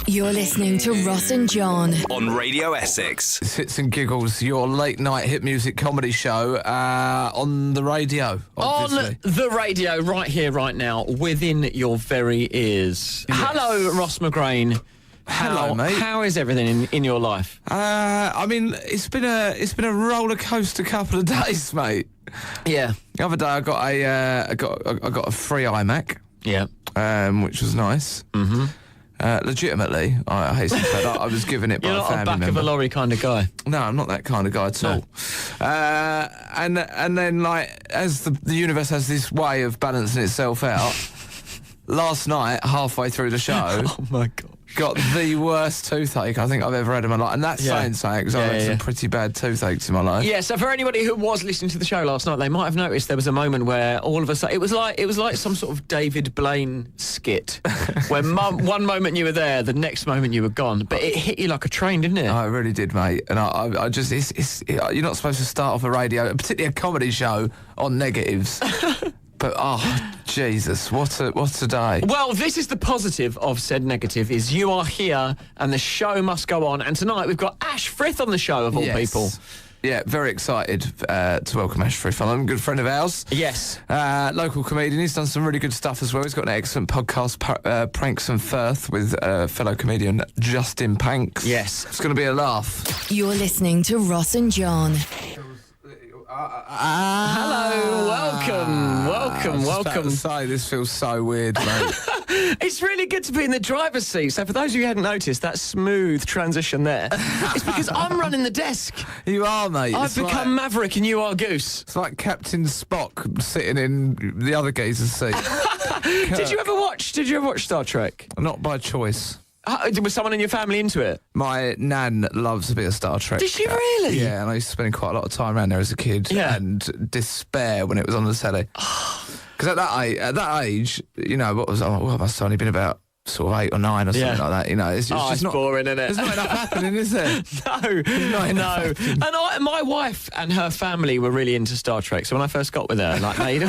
You're listening to Ross and John on Radio Essex. Fits and Giggles, your late night hit music comedy show on the radio, obviously. On the radio, right here, right now, within your very ears. Yes. Hello, Ross McGrain. Hello, mate. How is everything in your life? I mean, it's been a roller coaster couple of days, mate. Yeah. The other day I got a free iMac. Yeah. Which was nice. Mm-hmm. Legitimately, I hasten to say, I was given it by You're a not family a back member. of a lorry kind of guy. No, I'm not that kind of guy at all. And then, like, as the universe has this way of balancing itself out, last night, halfway through the show, Oh, my God. got the worst toothache I think I've ever had in my life. And that's saying something, because I've had some pretty bad toothaches in my life. Yeah, so for anybody who was listening to the show last night, they might have noticed there was a moment where all of a sudden, it was like some sort of David Blaine skit, where one moment you were there, the next moment you were gone. But it hit you like a train, didn't it? Oh, it really did, mate. And I just, you're not supposed to start off a radio, particularly a comedy show, on negatives. But, oh, Jesus, what a day. Well, this is the positive of said negative, is you are here and the show must go on. And tonight we've got Ash Frith on the show, of all people. Yeah, very excited to welcome Ash Frith. I'm a good friend of ours. Yes. Local comedian. He's done some really good stuff as well. He's got an excellent podcast, Pranks and Frith, with fellow comedian Justin Panks. Yes. It's going to be a laugh. You're listening to Ross and John. Hello, welcome. About to say, this feels so weird, mate. It's really good to be in the driver's seat. So for those of you who hadn't noticed, that smooth transition there, it's because I'm running the desk. You are, mate. I've become Maverick and you are Goose. It's like Captain Spock sitting in the other geezer's seat. Did you ever watch Star Trek? Not by choice. Was someone in your family into it? My nan loves a bit of Star Trek. Did she really? Yeah, and I used to spend quite a lot of time around there as a kid. Yeah. And despair when it was on the telly. Because at that age, you know, what I must have only been about sort of 8 or 9 or something like that. You know, it's just not boring, isn't it? There's not enough happening, is there? No. And my wife and her family were really into Star Trek. So when I first got with her, like they'd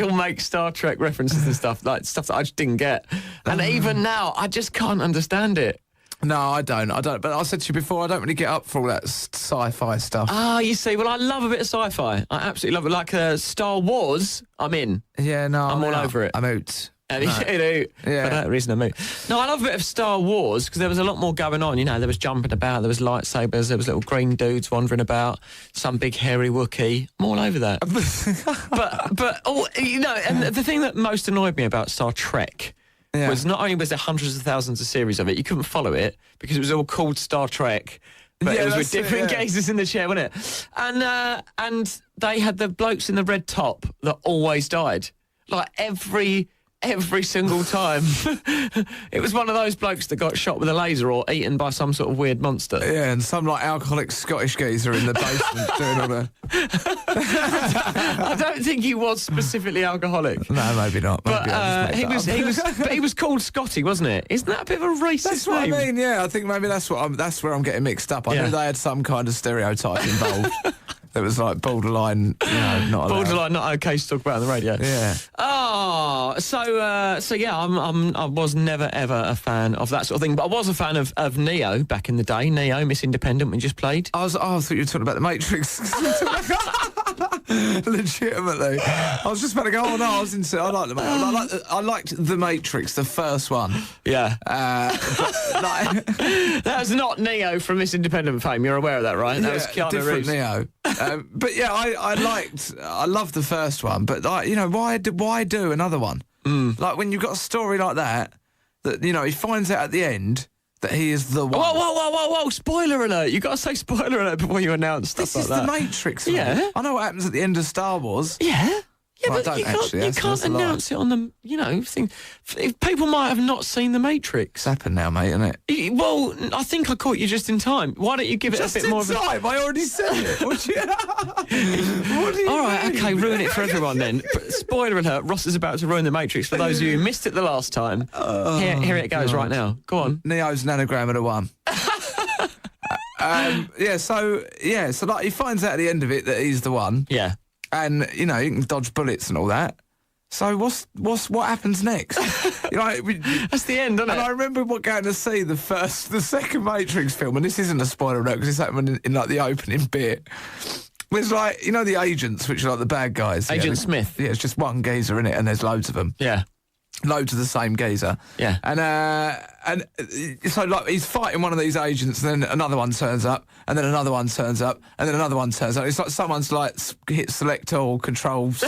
all make Star Trek references and stuff, like stuff that I just didn't get. And even now, I just can't understand it. No, I don't. But I said to you before, I don't really get up for all that sci-fi stuff. You see, well, I love a bit of sci-fi. I absolutely love it. Like Star Wars, I'm in. Yeah, no, I'm all over it. I'm out. No. Yeah. For that reason, I moved. No, I love a bit of Star Wars because there was a lot more going on. You know, there was jumping about, there was lightsabers, there was little green dudes wandering about, some big hairy Wookiee. I'm all over that. but you know, and the thing that most annoyed me about Star Trek was not only was there hundreds of thousands of series of it, you couldn't follow it because it was all called Star Trek. But it was with different gazes in the chair, wasn't it? And they had the blokes in the red top that always died. Like every single time. It was one of those blokes that got shot with a laser or eaten by some sort of weird monster. Yeah, and some like alcoholic Scottish geezer in the basement doing all the... I don't think he was specifically alcoholic. No, maybe not. But he was called Scotty, wasn't it? Isn't that a bit of a racist That's what name? I mean, yeah. I think maybe that's where I'm getting mixed up. I knew they had some kind of stereotype involved. That was like borderline, not allowed. Borderline, not okay to talk about on the radio. Yeah. Oh, so yeah, I was never ever a fan of that sort of thing, but I was a fan of Neo back in the day. Neo, Miss Independent, we just played. I thought you were talking about the Matrix. Legitimately, I was just about to go. Oh no, I was into. I liked the Matrix, the first one. Yeah. That was not Neo from Miss Independent fame. You're aware of that, right? That was Keanu different Reeves. Neo. But yeah, I loved the first one. But like, you know, why do another one? Like when you've got a story like that, you know, he finds out at the end that he is the one. Whoa! Spoiler alert! You got to say spoiler alert before you announce stuff like that. This is the Matrix. Yeah. Man. I know what happens at the end of Star Wars. Yeah. Yeah, well, but you that's can't announce it on the, you know, thing. People might have not seen The Matrix. It's happened now, mate, isn't it? Well, I think I caught you just in time. Why don't you give it a bit more of a... Just in time? I already said it. What do you All right, okay, ruin it for everyone then. Spoiler alert, Ross is about to ruin The Matrix for those of you who missed it the last time. Here it goes right now. Go on. Neo's an anagram of the one. So like he finds out at the end of it that he's the one. Yeah. And, you know, you can dodge bullets and all that. So what happens next? That's the end, isn't it? And I remember going to see the second Matrix film, and this isn't a spoiler alert because it's happening in like the opening bit. There's like, the agents, which are like the bad guys. Agent Smith. Yeah, it's just one geezer in it, and there's loads of them. Yeah. Loads of the same geezer. Yeah. And so like he's fighting one of these agents, and then another one turns up, and then another one turns up, and then another one turns up. It's like someone's like hit select all, control C,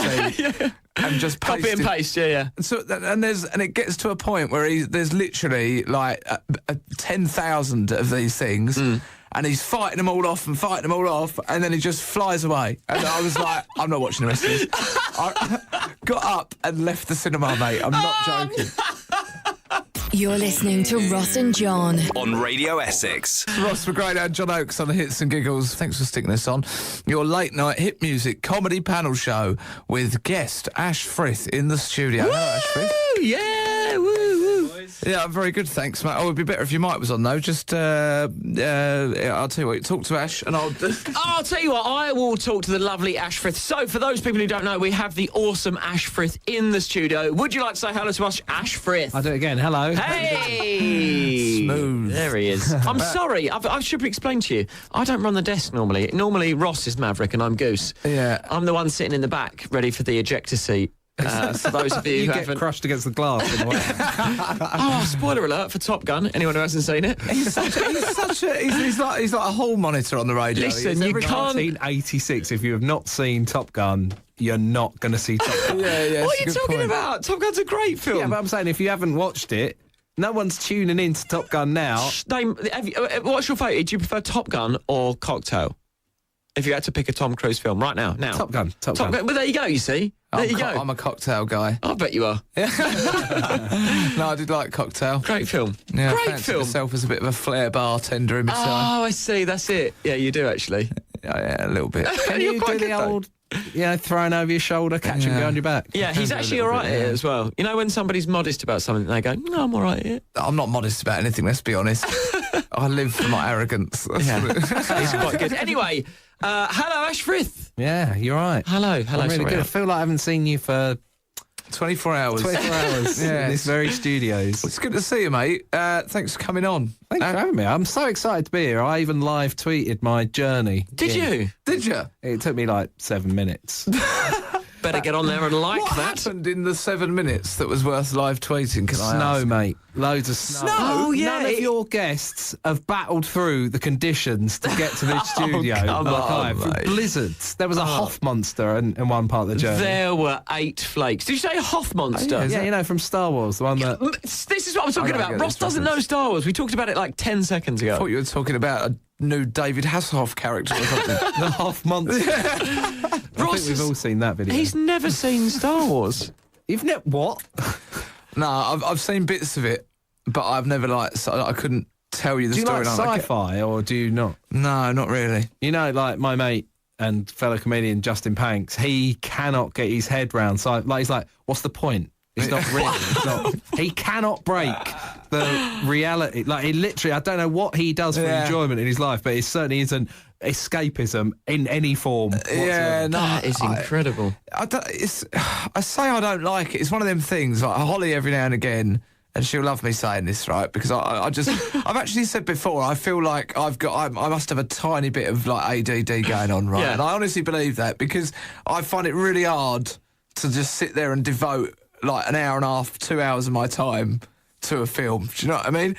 and just copy and paste. Yeah. And so and it gets to a point where there's literally like 10,000 of these things. And he's fighting them all off, and then he just flies away. And I was like, I'm not watching the rest of this. I got up and left the cinema, mate. I'm not joking. You're listening to Ross and John on Radio Essex. Ross McGrady and John Oakes on the Hits and Giggles. Thanks for sticking this on. Your late night hit music comedy panel show with guest Ash Frith in the studio. Hello, Ash Frith. Yeah, woo, woo. Yeah, I'm very good, thanks, mate. Oh, it'd be better if your mic was on, though. Just, I'll tell you what, talk to Ash, and I'll tell you what, I will talk to the lovely Ash Frith. So, for those people who don't know, we have the awesome Ash Frith in the studio. Would you like to say hello to us, Ash Frith? I'll do it again. Hello. Hey! Smooth. There he is. I'm sorry, I should explain to you. I don't run the desk normally. Normally, Ross is Maverick and I'm Goose. Yeah. I'm the one sitting in the back, ready for the ejector seat. For those of you who get haven't crushed against the glass. In the way. Oh, spoiler alert for Top Gun. Anyone who hasn't seen it? He's like a hall monitor on the radio. Listen, you can't. 1986. If you have not seen Top Gun, you're not going to see Top Gun. Yeah. What are you talking about? Top Gun's a great film. Yeah, but I'm saying if you haven't watched it, no one's tuning in to Top Gun now. What's your favourite? Do you prefer Top Gun or Cocktail? If you had to pick a Tom Cruise film right now. Top Gun. Well, there you go, you see. There you go. I'm a Cocktail guy. I bet you are. No, I did like Cocktail. Great film. Yeah, Great I fancy film. myself as a bit of a flair bartender in my time. Oh, I see. That's it. Yeah, you do actually. Yeah, a little bit. Can You're you quite do good, the though. old, throwing over your shoulder, catching behind your back? Yeah, he's actually all right at it as well. You know when somebody's modest about something, they go, "No, I'm all right at it." I'm not modest about anything, let's be honest. I live for my arrogance. He's quite good. Anyway, hello, Ash Frith. Yeah, you're right. Hello. I'm really sorry. good. I feel like I haven't seen you for 24 hours. 24 hours in this very studios. It's good to see you, mate. Thanks for coming on. Thanks for having me. I'm so excited to be here. I even live tweeted my journey. Did you? Did you? It took me like 7 minutes. Better get on there and like What that. happened in the 7 minutes that was worth live tweeting? Can I Snow, ask? mate. Loads of snow. Oh, yeah. None of your guests have battled through the conditions to get to this studio. come on, Through mate. blizzards. There was a Hoff monster in one part of the journey. There were 8 flakes. Did you say Hoff monster? is Yeah, it? you know, from Star Wars, the one that... This is what I'm talking don't about. get Ross this doesn't reference. know Star Wars. We talked about it like 10 seconds I ago. thought you were talking about a new David Hasselhoff character or something. The Hoff monster. I Ross think we've all seen that video. He's never seen Star Wars. You've never... What? No, I've seen bits of it, but I've never I couldn't tell you the Do you like storyline. sci-fi or do you not? No, not really. You know, like my mate and fellow comedian Justin Panks, he cannot get his head round. So, like, he's like, what's the point? It's not real. It's not. He cannot break the reality. Like, he literally, I don't know what he does for enjoyment in his life, but it certainly isn't escapism in any form whatsoever. Yeah, no, That is incredible. I say I don't like it. It's one of them things. Like Holly every now and again, and she'll love me saying this, right? Because I've actually said before, I feel like I must have a tiny bit of like ADD going on, right? Yeah. And I honestly believe that because I find it really hard to just sit there and devote like an hour and a half, 2 hours of my time to a film. Do you know what I mean?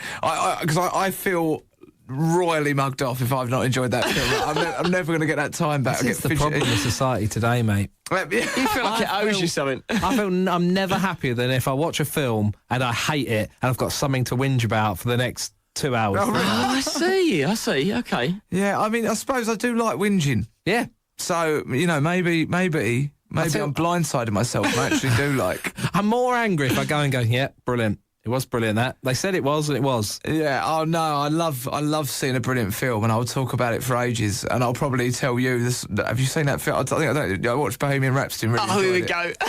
Because I feel royally mugged off if I've not enjoyed that film. I'm never going to get that time back. That's the problem with society today, mate. You feel like it owes you something. I'm never happier than if I watch a film and I hate it and I've got something to whinge about for the next 2 hours. Oh, I see. Okay. Yeah, I mean, I suppose I do like whinging. Yeah. So, you know, maybe I'm blindsiding myself and I actually do like... I'm more angry if I go and go, yeah, brilliant. It was brilliant, that. They said it was, and it was. Yeah, oh no, I love seeing a brilliant film and I'll talk about it for ages and I'll probably tell you this. Have you seen that film? I watched Bohemian Rhapsody and really Oh, here we enjoyed it. go.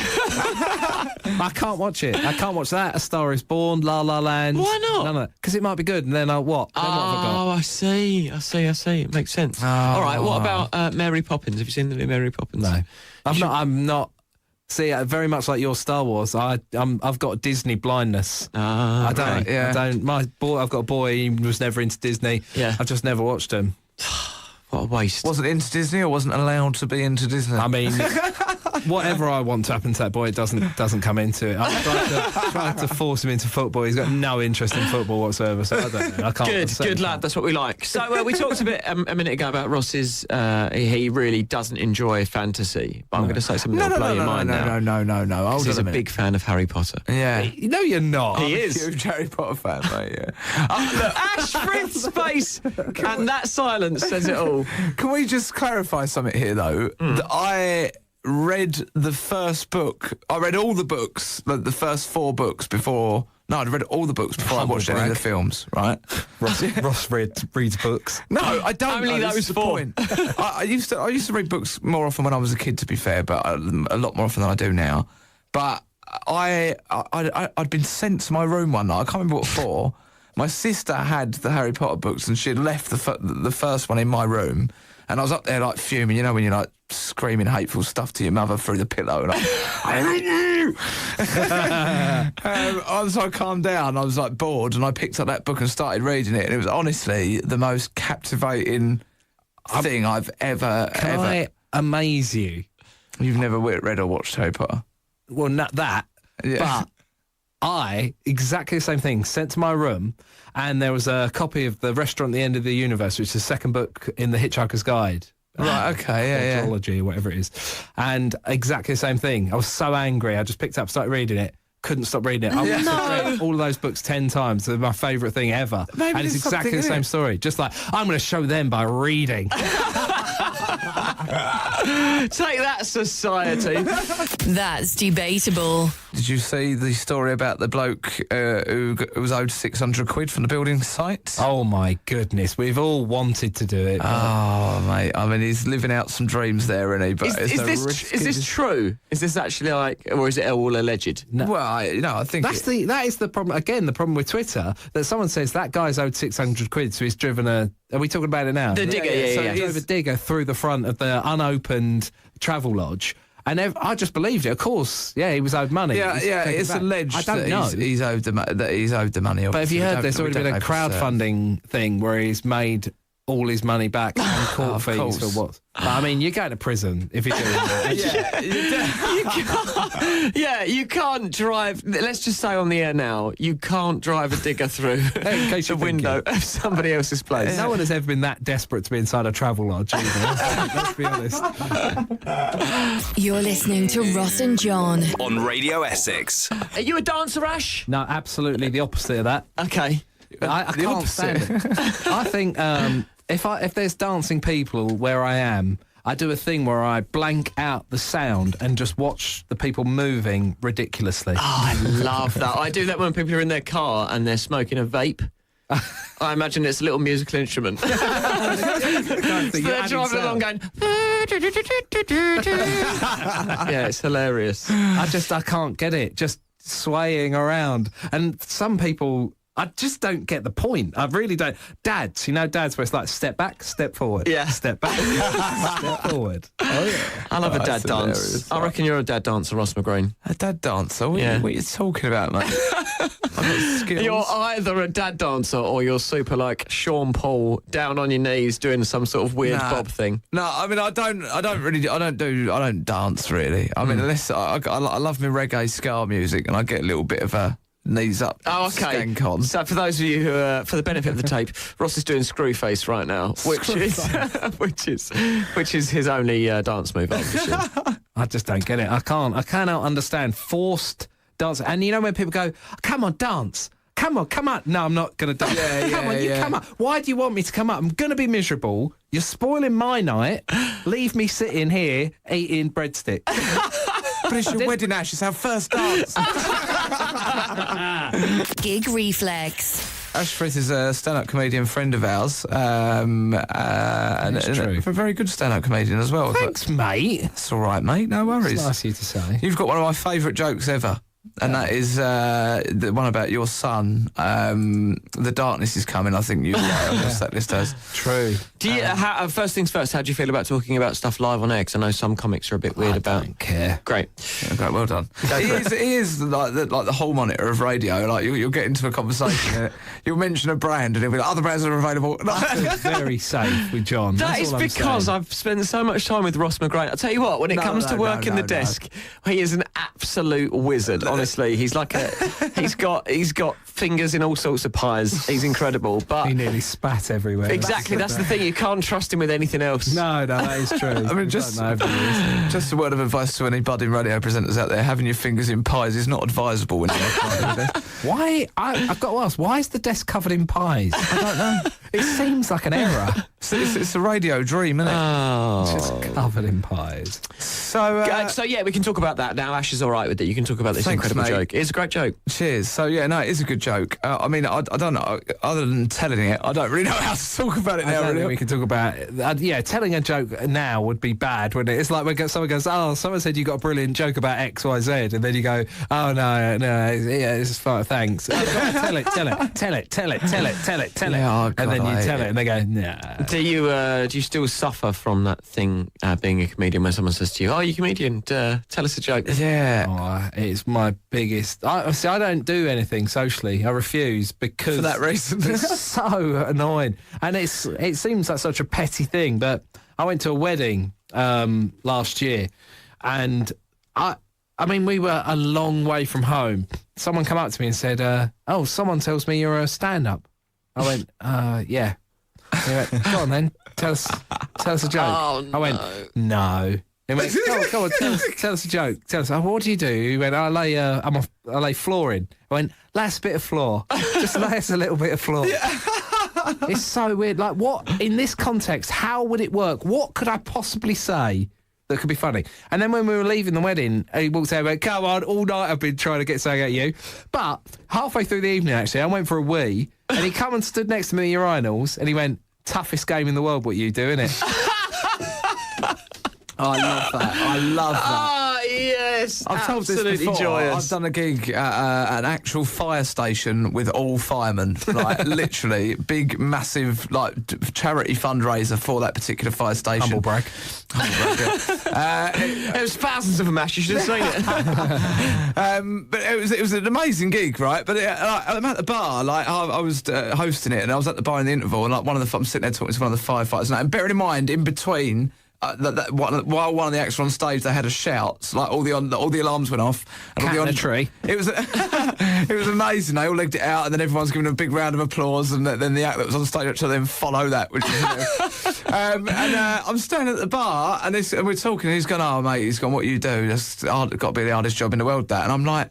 I can't watch it. I can't watch that. A Star is Born, La La Land. Why not? None of that. Because it might be good, and then what? Then what have I got? Oh, I see. It makes sense. All right, what about Mary Poppins? Have you seen the new Mary Poppins? No. I'm not See, very much like your Star Wars, I've got Disney blindness. I don't. right, yeah. I don't. I've got a boy. He was never into Disney. Yeah. I've just never watched him. What a waste. Wasn't into Disney or wasn't allowed to be into Disney? I mean, whatever I want to happen to that boy, it doesn't come into it. I've tried to force him into football. He's got no interest in football whatsoever. So I don't know. I can't. Good lad. That's what we like. So we talked a bit a minute ago about Ross's. He really doesn't enjoy fantasy. But I'm going to say something that'll blow your mind now. No. Hold He's on a big fan of Harry Potter. Yeah. No, you're not. He is. Huge Harry Potter fan, mate. Yeah. Look, Ash Frith's face and that silence says it all. Can we just clarify something here, though? That I read the first book. I read all the books, the first 4 books before. No, I'd read all the books before I watched any of the films, right? Ross reads books. No, I don't. Only know, those the 4. point. I used to read books more often when I was a kid, to be fair, but a lot more often than I do now. But I'd been sent to my room one night. I can't remember what for. My sister had the Harry Potter books, and she had left the first one in my room. And I was up there like fuming, you know, when you're like screaming hateful stuff to your mother through the pillow, and I hate you. So I calmed down. I was like bored, and I picked up that book and started reading it. And it was honestly the most captivating thing I've ever. Can I amaze you? You've never read or watched Harry Potter? Well, not that. Yeah. But exactly the same thing, sent to my room, and there was a copy of The Restaurant at the End of the Universe, which is the second book in the Hitchhiker's Guide. Right, okay, yeah. Travelodge or whatever it is. And exactly the same thing. I was so angry, I just picked it up, started reading it, couldn't stop reading it. I must have read all of those books 10 times. They're my favourite thing ever. Maybe and it's there's exactly the something in same it. story. Just like, I'm going to show them by reading. Take that, society. That's debatable. Did you see the story about the bloke who was owed 600 quid from the building site? Oh my goodness, we've all wanted to do it. Oh, mate. I mean, he's living out some dreams there, isn't he? But Is this true? Is this actually or is it all alleged? Well, I think That is the problem. Again, the problem with Twitter, that someone says that guy's owed 600 quid, so he's driven Are we talking about it now? The digger, So yeah. he drove a digger through the front of the unopened Travelodge. And I just believed it. Of course, yeah, he was owed money. Yeah, it's alleged I don't know. he's owed the money. But have you heard there's already been a crowdfunding thing where he's made all his money back and court fees course. for what? But, I mean, you're going to prison if you're doing that. You can't drive. Let's just say on the air now, you can't drive a digger through In case the you're window of somebody else's place. No one has ever been that desperate to be inside a Travelodge either. Let's be honest. You're listening to Ross and John. On Radio Essex. Are you a dancer, Ash? No, absolutely the opposite of that. Okay. I can't stand it. I think if there's dancing people where I am, I do a thing where I blank out the sound and just watch the people moving ridiculously. Oh, I love that. I do that when people are in their car and they're smoking a vape. I imagine it's a little musical instrument. So they're driving along going... Yeah, it's hilarious. I can't get it. Just swaying around. And some people... I just don't get the point. I really don't. Dads, dads where it's like step back, step forward. Yeah. Step back, step forward. Oh, yeah. I love a dad that's dance. hilarious. I reckon you're a dad dancer, Ross McGreen. A dad dancer? What are you talking about, mate? I've got skills. You're either a dad dancer or you're super like Sean Paul, down on your knees doing some sort of weird bob thing. No, I mean I don't dance really. I mean unless I love my reggae ska music and I get a little bit of a knees up. Oh, okay. Skank on. So for those of you who, for the benefit of the tape, Ross is doing screw face right now, which is his only dance move. Obviously. I just don't get it. I cannot understand forced dance. And when people go, come on, dance. Come on. No, I'm not going to dance. Come on. Why do you want me to come up? I'm going to be miserable. You're spoiling my night. Leave me sitting here eating breadstick. But it's your wedding, Ash. It's our first dance. Gig Reflex. Ash Frith is a stand-up comedian friend of ours. And true. a very good stand-up comedian as well. Thanks, mate. That's all right, mate. No worries. It's nice of you to say. You've got one of my favourite jokes ever. and that is the one about your son. The Darkness is Coming. I think you've got on your set list as True. Do you, first things first, how do you feel about talking about stuff live on air? 'Cause I know some comics are a bit weird about. I don't care. Great. Okay, well done. He is like the hall monitor of radio. Like you'll get into a conversation, you'll mention a brand, and he'll be like, "Other brands are available." I feel very safe with John. That That's is all I'm because saying. I've spent so much time with Ross McGrain. I'll tell you what, when it comes to working the desk, he is an absolute wizard. Honestly, he's like he's got fingers in all sorts of pies. He's incredible. But He nearly spat everywhere. exactly, that's the thing. You can't trust him with anything else. No, that is true. I mean, just a word of advice to any budding radio presenters out there: having your fingers in pies is not advisable when you're working. Why? I've got to ask. Why is the desk covered in pies? I don't know. It seems like an error. It's a radio dream, isn't it? Oh. Just covered in pies. So yeah, we can talk about that now. Ash is all right with it. You can talk about this Thanks, incredible mate. joke. It's a great joke. cheers. So yeah, no, it is a good joke. I mean, I don't know. Other than telling it, I don't really know how to talk about it I now. don't think Really. we can talk about it. Telling a joke now would be bad, wouldn't it? It's like when someone goes, "Oh, someone said you got a brilliant joke about X, Y, Z," and then you go, "Oh no, this is fine, thanks." Oh, tell it, Yeah, and then God, you I tell hate it, and they go, "Nah." Do you still suffer from that thing, being a comedian, when someone says to you, "Oh, you're a comedian, tell us a joke"? Yeah. Oh, it's my biggest. I don't do anything socially. I refuse because For that reason. it's so annoying, and it seems like such a petty thing. But I went to a wedding last year, and I mean, we were a long way from home. Someone came up to me and said, "Oh, someone tells me you're a stand-up." I went, "Yeah." He went, "Go on then, tell us a joke." Oh, I went, "No." He went, "Go on, tell us a joke. Tell us." "Oh, what do you do?" He went, "I lay flooring." I went, "Lay us a bit of floor. Just lay us a little bit of floor." It's so weird. Like, what, in this context, how would it work? What could I possibly say that could be funny? And then when we were leaving the wedding, he walked out and went, "Come on, all night I've been trying to get something at you." But halfway through the evening, actually, I went for a wee, and he come and stood next to me in the urinals, and he went, "Toughest game in the world, what you do, innit?" Oh, I love that. I love that. Oh, yes. I've told this Absolutely before. joyous. I've done a gig at an actual fire station with all firemen, like literally big, massive, like charity fundraiser for that particular fire station. Humble brag. There was thousands of them, Ash. You should have seen it. But it was an amazing gig, right? But I'm at the bar, like I was hosting it, and I was at the bar in the interval, and like I'm sitting there talking to one of the firefighters, and bearing in mind, in between. While one of the acts were on stage, they had a shout. Like all the alarms went off. And Cat all in the a tree. It was it was amazing. They all legged it out, and then everyone's giving a big round of applause. And then the act that was on stage actually then follow that. Which is, I'm standing at the bar, and we're talking. And he's gone, "Oh mate," he's gone, "What you do? That's got to be the hardest job in the world." That, and I'm like,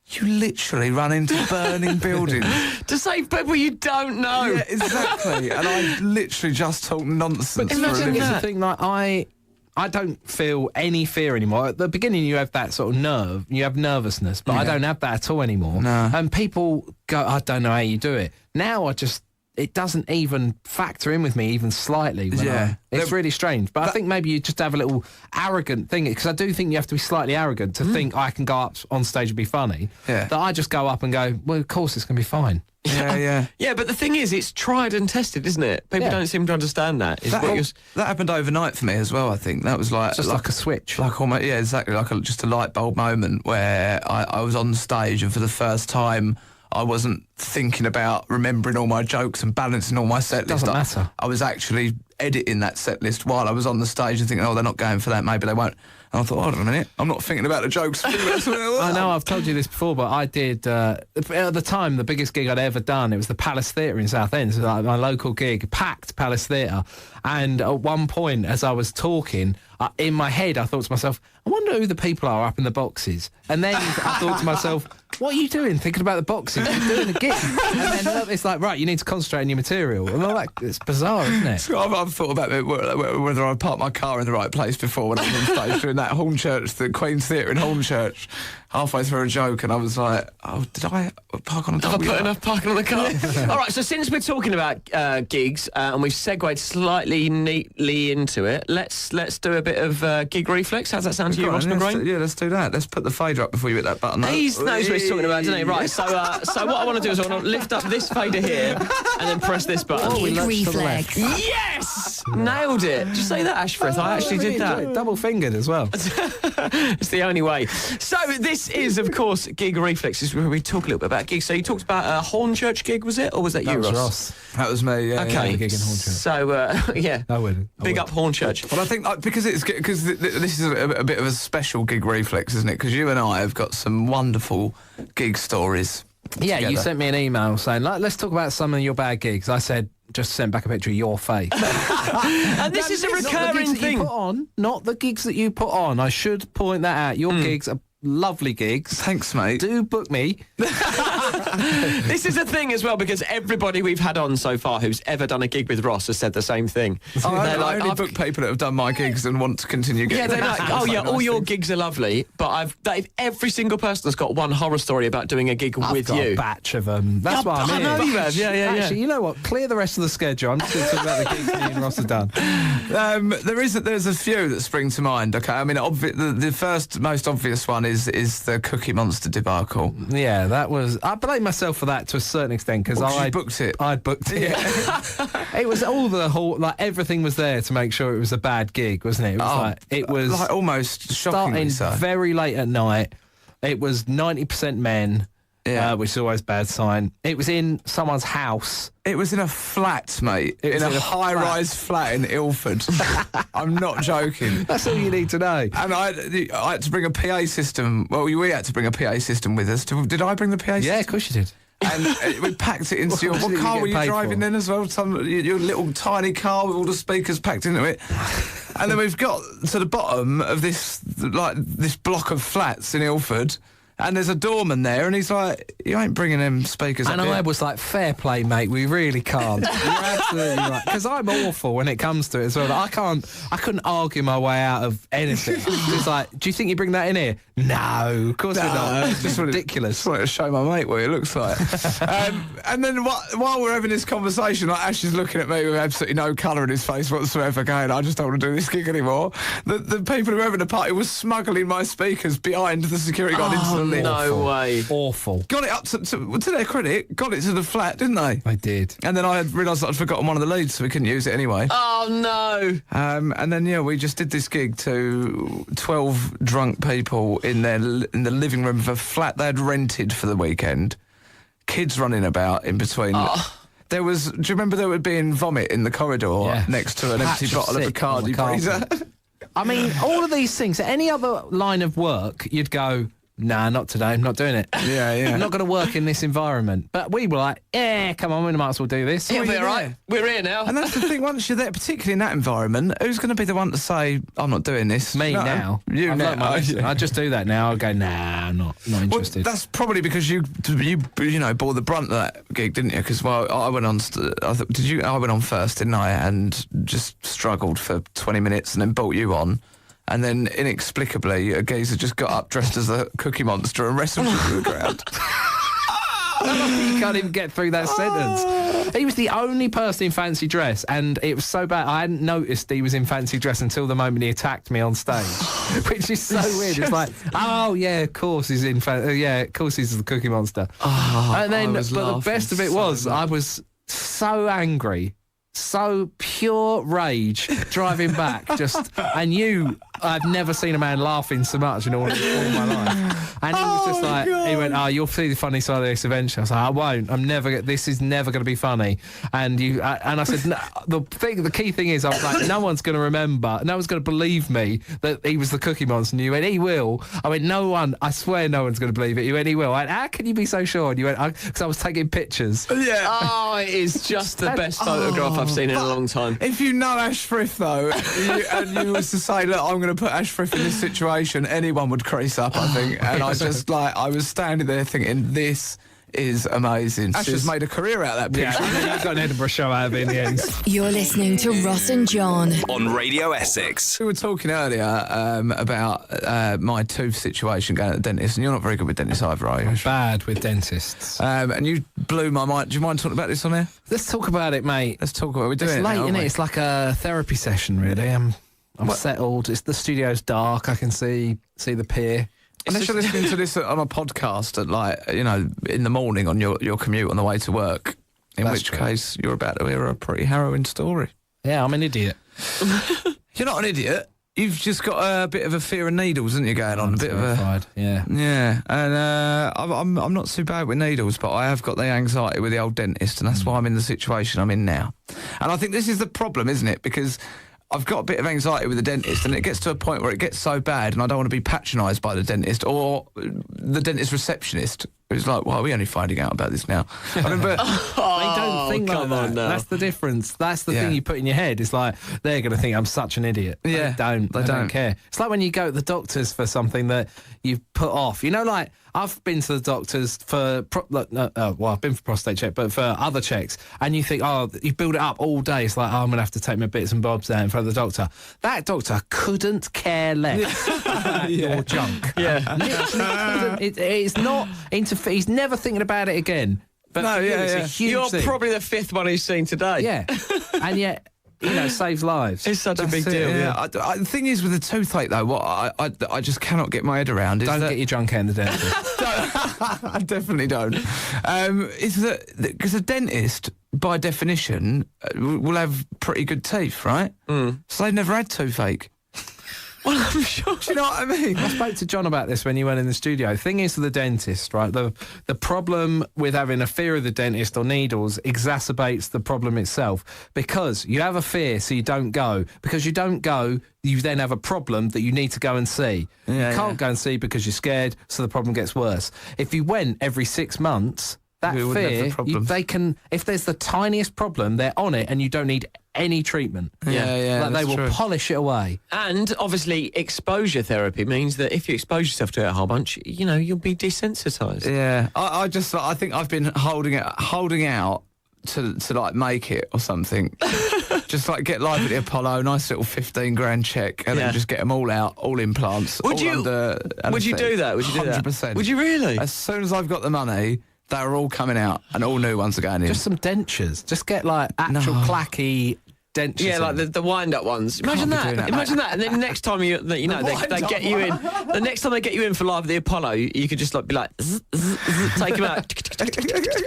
"You literally run into burning buildings To save people you don't know. Yeah, exactly." And I literally just talk nonsense. But for a imagine living. it's the thing, like I don't feel any fear anymore. At the beginning, you have that sort of you have nervousness, but I don't have that at all anymore. No. And people go, "I don't know how you do it." Now it doesn't even factor in with me even slightly. It's really strange. But I think maybe you just have a little arrogant thing, because I do think you have to be slightly arrogant to think I can go up on stage and be funny. Yeah. That I just go up and go, "Well, of course it's going to be fine." Yeah. Yeah, but the thing is, it's tried and tested, isn't it? People Yeah. don't seem to understand that. That happened overnight for me as well. I think that was like Just like a switch. like almost, yeah, exactly, like just a light bulb moment where I was on stage, and for the first time I wasn't thinking about remembering all my jokes and balancing all my set list. Doesn't matter. I was actually editing that set list while I was on the stage and thinking, "Oh, they're not going for that, maybe they won't." And I thought, "Hold on a minute, I'm not thinking about the jokes." I know I've told you this before, but I did, at the time, the biggest gig I'd ever done, it was the Palace Theatre in Southend, so like my local gig, packed Palace Theatre. And at one point, as I was talking, in my head, I thought to myself, "I wonder who the people are up in the boxes." And then I thought to myself, "What are you doing thinking about the boxes? You're doing a gig." And then it's like, right, you need to concentrate on your material. And I'm like, it's bizarre, isn't it? I've thought about whether I parked my car in the right place before when I was on stage doing that Hornchurch, the Queen's Theatre in Hornchurch. halfway through a joke, and I was like, "Oh, did I park on a I W?" put enough parking on the car. All right, so since we're talking about gigs and we've segued slightly neatly into it, let's do a bit of gig reflex. How's that sound to you, Ross McGrain? Yeah, let's do that. Let's put the fader up before you hit that button. He knows what he's talking about, doesn't he? Right, so what I want to do is I want to lift up this fader here and then press this button. Gig reflex. Yes! Nailed it. Did you say that, Ash Frith? I actually did that. Double-fingered as well. It's the only way. So this is, of course, Gig Reflexes, where we talk a little bit about gigs. So you talked about a Hornchurch gig, was it? Or was that you, Ross? That was me, yeah. Okay. Yeah. A gig in Hornchurch. So, yeah. I would. Big up Hornchurch. Well, I think because this is a bit of a special gig reflex, isn't it? Because you and I have got some wonderful gig stories. Yeah, together. you sent me an email saying, let's talk about some of your bad gigs. I said, just sent back a picture of your face. And this is a recurring thing. You put on, not the gigs that you put on. I should point that out. Your gigs are lovely gigs. Thanks, mate. Do book me. This is a thing as well, because everybody we've had on so far who's ever done a gig with Ross has said the same thing. I only book people that have done my gigs and want to continue getting. Yeah, they're like, oh yeah, all your gigs are lovely, but every single person has got one horror story about doing a gig I've with got you. a batch of them. That's why I'm I here. know you have. Yeah. Actually, you know what? Clear the rest of the schedule. I'm just going to talk about the gigs me and Ross have done. There's a few that spring to mind. Okay, I mean, the first most obvious one is the Cookie Monster debacle. Yeah, that was. I blame myself for that to a certain extent because I booked it. I booked it. Yeah. It was all the whole everything was there to make sure it was a bad gig, wasn't it? It was almost shockingly starting so. very late at night. It was 90% men. Yeah. Which is always a bad sign. It was in someone's house. It was in a flat, mate. In a high-rise flat in Ilford. I'm not joking. That's all you need to know. And I had to bring a PA system. Well, we had to bring a PA system with us. Did I bring the PA system? Yeah, of course you did. And we packed it into What what car were you paid driving for? in as well? Your little tiny car with all the speakers packed into it. And then we've got to the bottom of this block of flats in Ilford. And there's a doorman there, and he's like, "You ain't bringing them speakers And up I here." was like, fair play, mate, we really can't. You're absolutely right. Because I'm awful when it comes to it as well. I couldn't argue my way out of anything. It's like, do you think you bring that in here? No, of course we're not. It's just ridiculous. Just wanted to show my mate what it looks like. And then while we're having this conversation, like Ash is looking at me with absolutely no colour in his face whatsoever, going, "I just don't want to do this gig anymore." The people who were having the party were smuggling my speakers behind the security guard into the lift. No way. Awful. Got it up to their credit, got it to the flat, didn't they? I did. And then I realised that I'd forgotten one of the leads, so we couldn't use it anyway. Oh no. And then we just did this gig to 12 drunk people in the living room of a flat they had rented for the weekend. Kids running about in between. There was. Do you remember there would be vomit in the corridor next to an empty bottle of Bacardi Breezer? I mean, all of these things. Any other line of work, you'd go, nah, not today. I'm not doing it. Yeah. I'm not going to work in this environment. But we were like, come on, we might as well do this. It'll be all right. We're here now. And that's the thing. Once you're there, particularly in that environment, who's going to be the one to say, "I'm not doing this"? Me No, now. You I've now. learnt my lesson. I just do that now. I go, nah, I'm not Well, interested. that's probably because you bore the brunt of that gig, didn't you? Because I went on. I went on first, didn't I? And just struggled for 20 minutes, and then brought you on. And then, inexplicably, a geezer just got up dressed as a Cookie Monster and wrestled you to the ground. You can't even get through that sentence. He was the only person in fancy dress, and it was so bad. I hadn't noticed he was in fancy dress until the moment he attacked me on stage, which is so weird. It's like, oh yeah, of course he's in. Of course he's the Cookie Monster. And then, but the best of it was, I was so angry. So pure rage driving back, I've never seen a man laughing so much in all my life. And he was just like, he went, you'll see the funny side of this eventually. I was like, I won't. This is never going to be funny. And I said, no, the key thing is, I was like, no one's going to remember, no one's going to believe me that he was the Cookie Monster. And you went, he will. I went, no one, I swear no one's going to believe it. You went, he will. I went, how can you be so sure? And you went, because I was taking pictures. Yeah. Oh, it is just the best photograph I've seen in a long time. If you know Ash Frith, though, and you was to say, look, I'm going to put Ash Frith in this situation, anyone would crease up, I think. And I was standing there thinking, this is amazing. Ash has made a career out of that picture. Yeah, you got an Edinburgh show out of it in the end. You're listening to Ross and John. On Radio Essex. We were talking earlier about my tooth situation going to the dentist, and you're not very good with dentists either, are you? Bad with dentists. And you blew my mind. Do you mind talking about this on air? Let's talk about it, mate. Let's talk about it. We're doing It's it late, now, isn't aren't it? we? It's like a therapy session, really. I'm settled. The studio's dark. I can see the pier. Unless you're listening to this on a podcast at in the morning on your commute on the way to work, in That's which true. case you're about to hear a pretty harrowing story. Yeah, I'm an idiot. You're not an idiot. You've just got a bit of a fear of needles, haven't you, going on? I'm a bit terrified. Yeah. Yeah, and I'm not too bad with needles, but I have got the anxiety with the old dentist, and that's why I'm in the situation I'm in now. And I think this is the problem, isn't it? Because I've got a bit of anxiety with the dentist, and it gets to a point where it gets so bad, and I don't want to be patronised by the dentist or the dentist receptionist. It's like, well, we're only finding out about this now. I remember. They don't think like come that. on now. That's the difference. That's the Yeah. thing you put in your head. It's like, they're going to think I'm such an idiot. Yeah, They they don't don't. care. It's like when you go to the doctors for something that you've put off. You know, like, I've been to the doctors for, I've been for prostate check, but for other checks, and you think, you build it up all day. It's like, I'm going to have to take my bits and bobs there in front of the doctor. That doctor couldn't care less about your junk. Yeah. Literally couldn't. It's not he's never thinking about it again. But No, for you, yeah, it's yeah. a huge You're thing. probably the fifth one he's seen today. Yeah, and yet, saves lives. It's such a big That's it, deal. yeah. The thing is with the toothache, though, what I just cannot get my head around is Don't that get your junk out in the dentist. I definitely don't. Is that because a dentist, by definition, will have pretty good teeth, right? So they've never had toothache. Well, I'm sure. Do you know what I mean? I spoke to John about this when you went in the studio. Thing is, with the dentist, right? The problem with having a fear of the dentist or needles exacerbates the problem itself, because you have a fear, so you don't go. Because you don't go, you then have a problem that you need to go and see. Yeah, you can't go and see because you're scared, so the problem gets worse. If you went every 6 months, that We wouldn't have the fear, problem. they can. If there's the tiniest problem, they're on it, and you don't need any treatment. Yeah, Like, they that's will true. polish it away. And obviously, exposure therapy means that if you expose yourself to it a whole bunch, you'll be desensitised. Yeah, I think I've been holding out to like make it or something. Just like get live at the Apollo, nice little 15 grand check, and Yeah. then just get them all out, all implants. Would all you- Under Would you do that? Would you do that? 100%. Would you really? As soon as I've got the money, they're all coming out, and all new ones are going in. Just some dentures. Just get like actual clacky dentures. Yeah, like in. the wind-up ones. Imagine be doing that. that, Imagine that. And then next time they get you in. The next time they get you in for live at the Apollo, you could just be like, zzz, zzz, zzz, take them out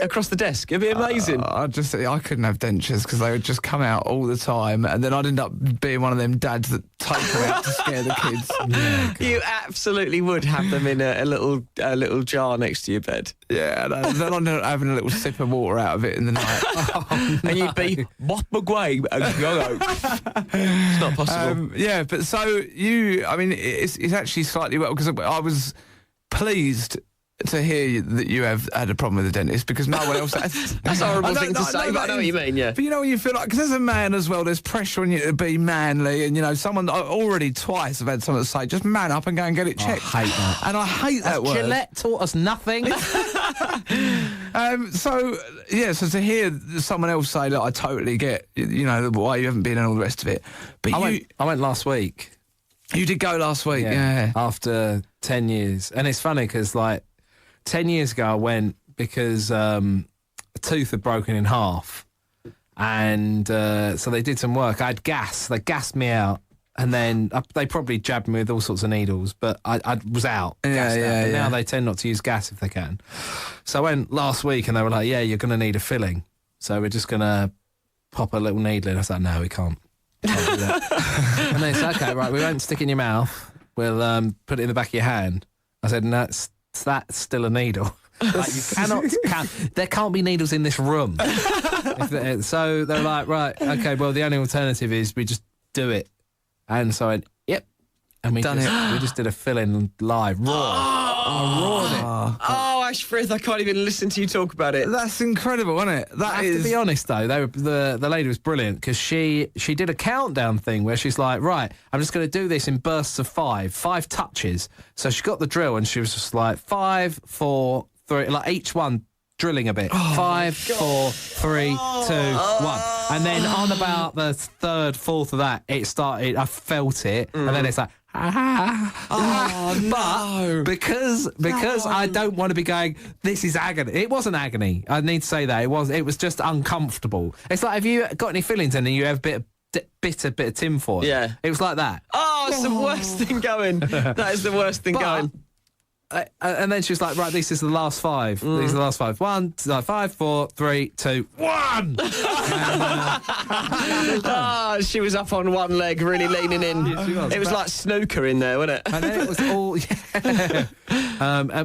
across the desk. It'd be amazing. I couldn't have dentures because they would just come out all the time, and then I'd end up being one of them dads that take them out to scare the kids. You absolutely would have them in a little jar next to your bed, Yeah, and then I'd end up having a little sip of water out of it in the night. and you'd be Bob McGuay. It's not possible. Yeah, but so it's actually slightly well, because I was pleased to hear that you have had a problem with the dentist, because no one else has. That's a horrible thing to say, but I know what you mean, yeah. But you know what you feel like, because as a man as well, there's pressure on you to be manly, and someone already twice I've had someone say, just man up and go and get it checked. I hate that. And I hate that word. Gillette taught us nothing. So to hear someone else say that, I totally get, why you haven't been and all the rest of it. But I went last week. you did go last week, yeah. After 10 years. And it's funny because, 10 years ago I went because a tooth had broken in half. And so they did some work. I had gas. They gassed me out. And then they probably jabbed me with all sorts of needles, but I was out. Gassed out. But now they tend not to use gas if they can. So I went last week and they were like, yeah, you're going to need a filling. So we're just going to pop a little needle in. I was like, no, we can't. Can't do that. And they said, okay, right, we won't stick it in your mouth. We'll put it in the back of your hand. I said, no, that's still a needle. There can't be needles in this room. So they're like, right, okay, well, the only alternative is we just do it. And so I went, yep. And we just did a fill-in live, raw. Oh, Ash Frith, I can't even listen to you talk about it. That's incredible, isn't it? I have to be honest, though, the lady was brilliant, because she did a countdown thing where she's like, right, I'm just going to do this in bursts of five touches. So she got the drill and she was just like 5, 4, 3, like each one drilling a bit. 5, 4, 3, 2, 1. And then on about the third, fourth of that, it started, I felt it, and then it's like, but because I don't want to be going, this is agony. It wasn't agony. I need to say that. It was just uncomfortable. It's like, have you got any feelings and you have a bit of tinfoil? Yeah. It was like that. Oh, it's the worst thing going. That is the worst thing going. And then she was like, right, this is the last 5. These are the last 5. 1, 5, 4, 3, 2, 1. She was up on one leg, really leaning in. It was like snooker in there, wasn't it? And then it was all,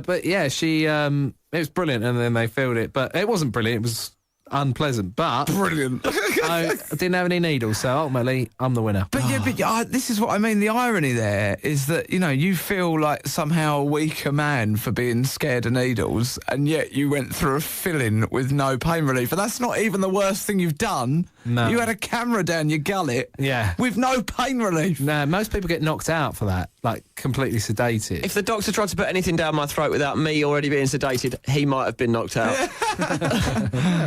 but yeah, she, it was brilliant, and then they filled it. But it wasn't brilliant, it was unpleasant, but Brilliant. I didn't have any needles, so ultimately I'm the winner. But this is what I mean. The irony there is that, you feel like somehow a weaker man for being scared of needles, and yet you went through a filling with no pain relief. And that's not even the worst thing you've done. No. You had a camera down your gullet with no pain relief. No, most people get knocked out for that, like completely sedated. If the doctor tried to put anything down my throat without me already being sedated, he might have been knocked out.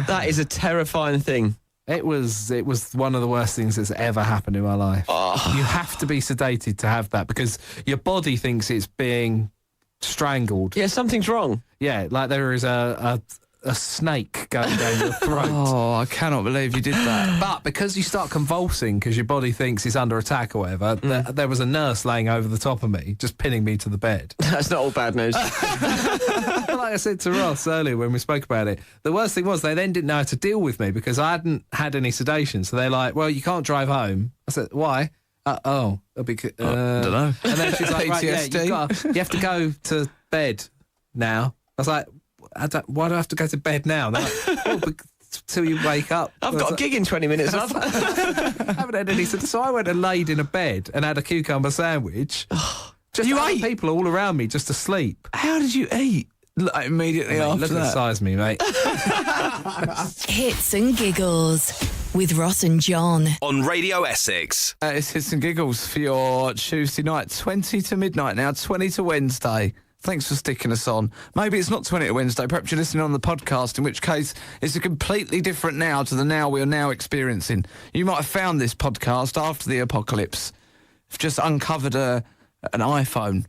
That is a terrifying thing. It was one of the worst things that's ever happened in my life. You have to be sedated to have that because your body thinks it's being strangled. Yeah, something's wrong. Yeah, like there is a snake going down your throat. Oh, I cannot believe you did that. But because you start convulsing because your body thinks it's under attack or whatever, there was a nurse laying over the top of me, just pinning me to the bed. That's not all bad news. Like I said to Ross earlier when we spoke about it, the worst thing was they then didn't know how to deal with me because I hadn't had any sedation. So they're like, well, you can't drive home. I said, why? It'll be... I don't know. And then she's like, right, yeah, you have to go to bed now. I was like, why do I have to go to bed now? They're like, well, till you wake up. I've got a gig in 20 minutes, love. I haven't had any... So I went and laid in a bed and had a cucumber sandwich. Just You other ate? people all around me just asleep. How did you eat? Like, immediately after Look at the that. size of me, mate. Hits and Giggles with Ross and John. On Radio Essex. It's Hits and Giggles for your Tuesday night, 20 to midnight now, 20 to Wednesday. Thanks for sticking us on. Maybe it's not 20 to Wednesday, perhaps you're listening on the podcast, in which case it's a completely different now to the now we are now experiencing. You might have found this podcast after the apocalypse. You've just uncovered an iPhone.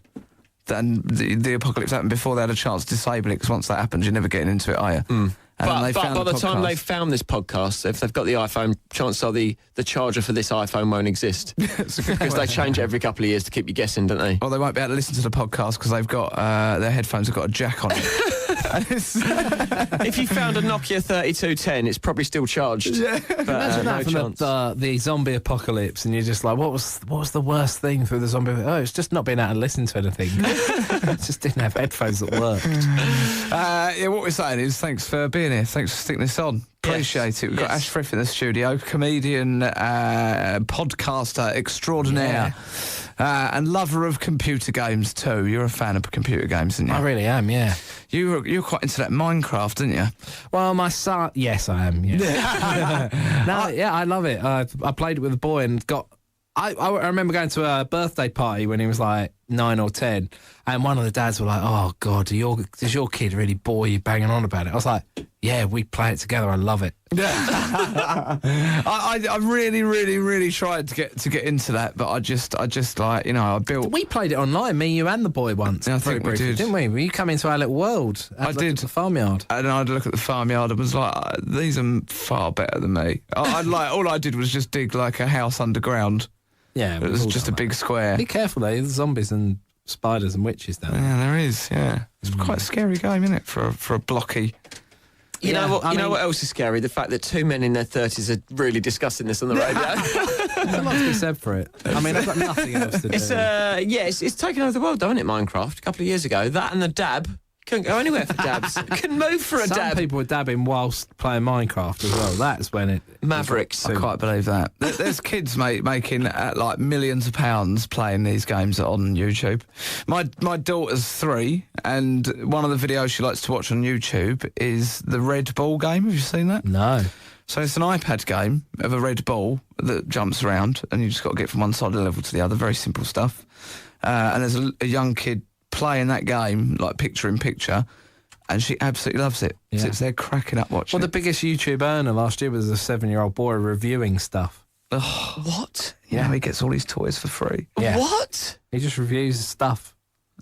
And the apocalypse happened before they had a chance to disable it, because once that happens, you're never getting into it, are you? And But by the time they've found this podcast, if they've got the iPhone, chances are the charger for this iPhone won't exist. Because they change it every couple of years to keep you guessing, don't they? Well, they won't be able to listen to the podcast because they've got their headphones have got a jack on it. If you found a Nokia 3210, it's probably still charged. Yeah. But, Imagine no that from chance. the zombie apocalypse, and you're just like, what was the worst thing through the zombie? Oh, it's just not being able to listen to anything. Just didn't have headphones that worked. What we're saying is thanks for being here. Thanks for sticking this on. Appreciate it. We've got Ash Frith in the studio, comedian, podcaster extraordinaire, and lover of computer games too. You're a fan of computer games, aren't you? I really am, yeah. You're quite into that Minecraft, didn't you? Well, my son... Yes, I am, yeah. I love it. I played it with a boy and got... I remember going to a birthday party when he was like 9 or 10, and one of the dads were like, oh, God, does your kid really bore you banging on about it? I was like, yeah, we play it together. I love it. I really, really, really tried to get into that, but I just like, I built... We played it online, me, you and the boy once. Yeah, I think we did. Didn't we? You come into our little world. I did. The farmyard. And I'd look at the farmyard and was like, these are far better than me. All I did was just dig like a house underground. Yeah. It was just a big square. Be careful, though. There's zombies and spiders and witches down there. Yeah, there is, yeah. It's quite a scary game, isn't it, for a blocky... You know what else is scary? The fact that two men in their 30s are really discussing this on the radio. There's a lot to be said for it. I mean, I've got nothing else to do. It's taken over the world, don't it, Minecraft? A couple of years ago. That and the dab. Couldn't go anywhere for dabs. Couldn't move for a dab. Some people were dabbing whilst playing Minecraft as well. That's when it... Mavericks. I quite believe that. There's kids, mate, making like millions of pounds playing these games on YouTube. My daughter's 3, and one of the videos she likes to watch on YouTube is the red ball game. Have you seen that? No. So it's an iPad game of a red ball that jumps around, and you just got to get from one side of the level to the other. Very simple stuff. And there's a young kid playing that game, like picture in picture, and she absolutely loves it. Yeah. Sits there cracking up watching Well, the it. biggest YouTube earner last year was a 7-year-old boy reviewing stuff. What? Yeah, he gets all his toys for free. Yeah. What? He just reviews stuff.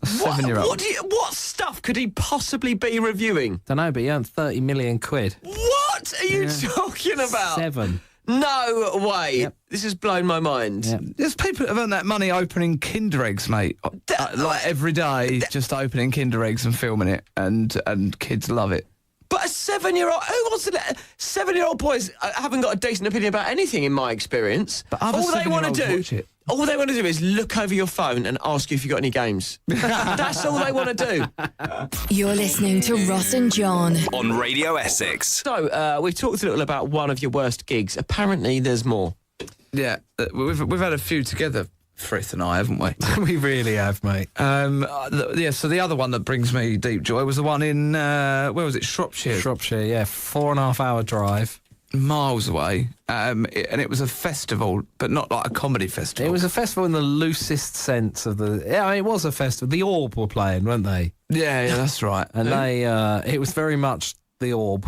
A 7-year-old. What stuff could he possibly be reviewing? Don't know, but he earned 30 million quid. What are you talking about? 7. No way. Yep. This has blown my mind. Yep. There's people that have earned that money opening Kinder eggs, mate. Like every day, just opening Kinder eggs and filming it, and kids love it. But a 7-year-old, who wants to let 7-year-old boys haven't got a decent opinion about anything in my experience. But other all they want 7-year-olds to watch do, it. all they want to do is look over your phone and ask you if you got any games. That's all they want to do. You're listening to Ross and John. On Radio Essex. So we've talked a little about one of your worst gigs. Apparently, there's more. Yeah, we've had a few together, Frith and I, haven't we? We really have, mate. So the other one that brings me deep joy was the one in where was it? Shropshire. Shropshire, yeah, 4.5-hour drive. Miles away, and it was a festival, but not like a comedy festival. It was a festival in the loosest sense of the... Yeah, I mean, it was a festival. The Orb were playing, weren't they? Yeah, that's right. And it was very much the Orb.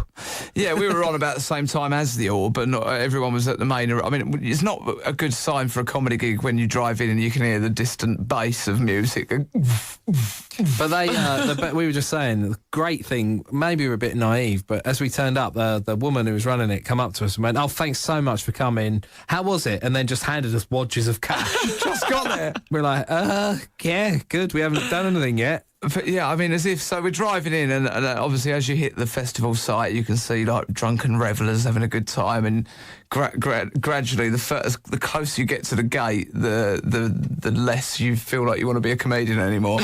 Yeah, we were on about the same time as the Orb, but not everyone was at the main. I mean, it's not a good sign for a comedy gig when you drive in and you can hear the distant bass of music. But we were just saying, the great thing, maybe we were a bit naive, but as we turned up, the woman who was running it come up to us and went, "Oh, thanks so much for coming. How was it?" And then just handed us wadges of cash. Just got there. We're like, yeah, good. We haven't done anything yet. But yeah, I mean, as if so. We're driving in, and obviously, as you hit the festival site, you can see like drunken revellers having a good time, and gradually, the closer you get to the gate, the less you feel like you want to be a comedian anymore.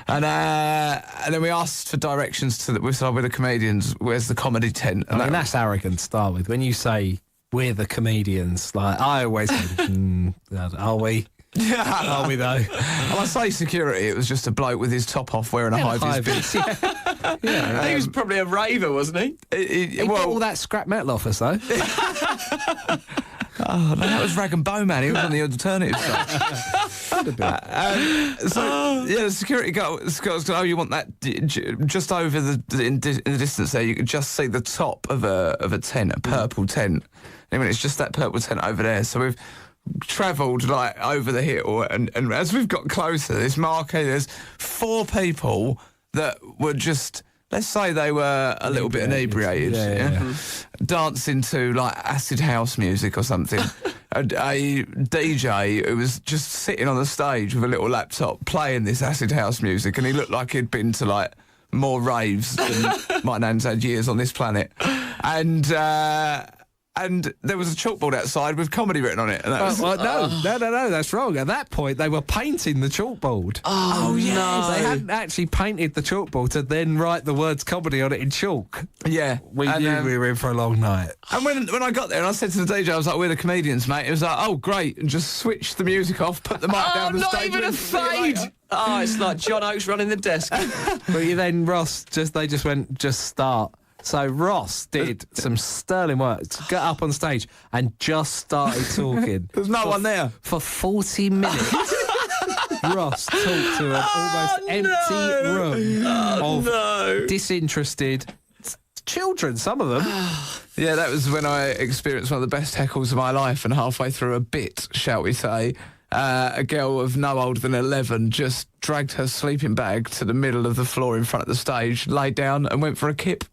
And then we asked for directions to we started with the comedians. Where's the comedy tent? And I mean, that's arrogant to start with. When you say we're the comedians, like I always think, are we? Are we though? And I say security, it was just a bloke with his top off wearing a high-vis. He was probably a raver, wasn't he? He bought all that scrap metal off us though. Oh, no, that was Rag and Bone Man. He was on the alternative side. The security guard goes, "Oh, you want that just over in the distance there? You can just see the top of a tent, a purple tent. I mean, it's just that purple tent over there." So we've travelled like over the hill, and as we've got closer, this marquee, there's 4 people that were just, let's say they were a little bit inebriated, dancing to like acid house music or something. a DJ who was just sitting on the stage with a little laptop playing this acid house music, and he looked like he'd been to like more raves than my nan's had years on this planet. And there was a chalkboard outside with comedy written on it. And that was, No, that's wrong. At that point, they were painting the chalkboard. Oh, no. They hadn't actually painted the chalkboard to then write the words comedy on it in chalk. yeah. We knew we were in for a long night. And when I got there and I said to the DJ, I was like, "We're the comedians, mate." It was like, "Oh, great," and just switched the music off, put the mic down the not stage. even a and see you fade. later. Oh, it's like John Oates running the desk. But then Ross, they just went, "Just start." So Ross did some sterling work, got up on stage and just started talking. There's no one there. For 40 minutes. Ross talked to an almost empty room of disinterested children, some of them. Yeah, that was when I experienced one of the best heckles of my life, and halfway through a bit, shall we say, a girl of no older than 11 just dragged her sleeping bag to the middle of the floor in front of the stage, laid down and went for a kip.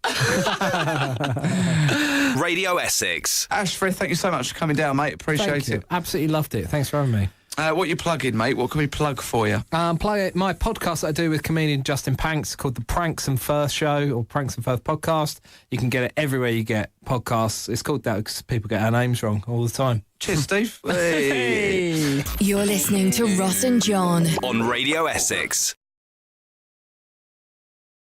Radio Essex. Ashford, thank you so much for coming down, mate. Appreciate it. Absolutely loved it. Thanks for having me. What you plugging, mate? What can we plug for you? Play my podcast that I do with comedian Justin Panks called the Pranks and Firth Show, or Pranks and Firth Podcast. You can get it everywhere you get podcasts. It's called that because people get our names wrong all the time. Cheers, Steve. You're listening to Ross and John. On Radio Essex.